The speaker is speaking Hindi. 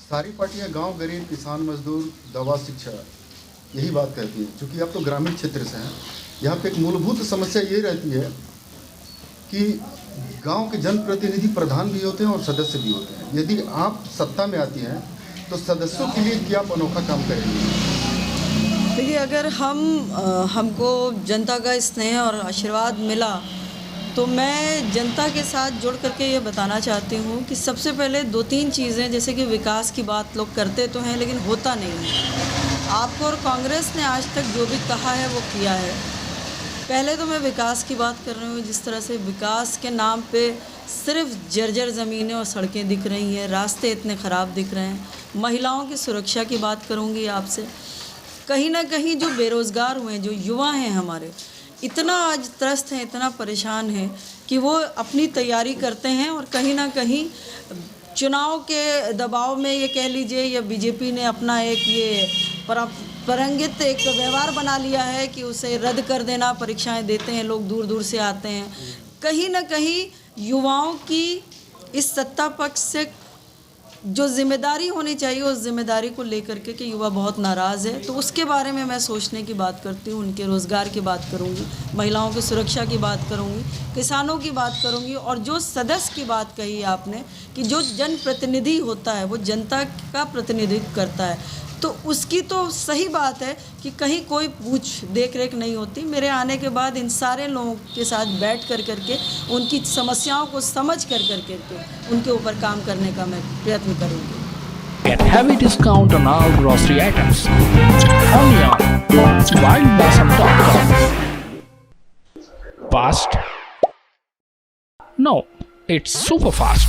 सारी पार्टियां गांव, गरीब, किसान, मजदूर, दवा, शिक्षा यही बात कहती हैं। क्योंकि आप तो ग्रामीण क्षेत्र से हैं, यहाँ पे एक मूलभूत समस्या ये रहती है कि गांव के जनप्रतिनिधि प्रधान भी होते हैं और सदस्य भी होते हैं। यदि आप सत्ता में आती हैं तो सदस्यों के लिए क्या आप अनोखा काम करेंगे? देखिए, अगर हमको जनता का स्नेह और आशीर्वाद मिला तो मैं जनता के साथ जुड़ करके ये बताना चाहती हूँ कि सबसे पहले 2-3 चीज़ें, जैसे कि विकास की बात लोग करते तो हैं लेकिन होता नहीं है। आपको और कांग्रेस ने आज तक जो भी कहा है वो किया है। पहले तो मैं विकास की बात कर रही हूँ, जिस तरह से विकास के नाम पे सिर्फ जर्जर ज़मीनें और सड़कें दिख रही हैं, रास्ते इतने ख़राब दिख रहे हैं। महिलाओं की सुरक्षा की बात करूँगी आपसे। कहीं ना कहीं जो बेरोज़गार हुए हैं, जो युवा हैं हमारे, इतना आज त्रस्त हैं, इतना परेशान हैं कि वो अपनी तैयारी करते हैं और कहीं ना कहीं चुनाव के दबाव में, ये कह लीजिए, या बीजेपी ने अपना एक ये परंगित एक व्यवहार बना लिया है कि उसे रद्द कर देना। परीक्षाएं देते हैं लोग, दूर दूर से आते हैं। कहीं ना कहीं युवाओं की इस सत्ता पक्ष से जो जिम्मेदारी होनी चाहिए, उस जिम्मेदारी को लेकर के कि युवा बहुत नाराज़ है, तो उसके बारे में मैं सोचने की बात करती हूँ। उनके रोज़गार की बात करूँगी, महिलाओं की सुरक्षा की बात करूँगी, किसानों की बात करूँगी। और जो सदस्य की बात कही आपने कि जो जनप्रतिनिधि होता है वो जनता का प्रतिनिधित्व करता है, तो उसकी तो सही बात है कि कहीं कोई पूछ देख रेख नहीं होती। मेरे आने के बाद इन सारे लोगों के साथ बैठ कर करके उनकी समस्याओं को समझ कर करके उनके ऊपर काम करने का मैं प्रयत्न करूँगी। Get heavy discount on all grocery items. Only on wildblossom.com. Fast? No, it's super fast.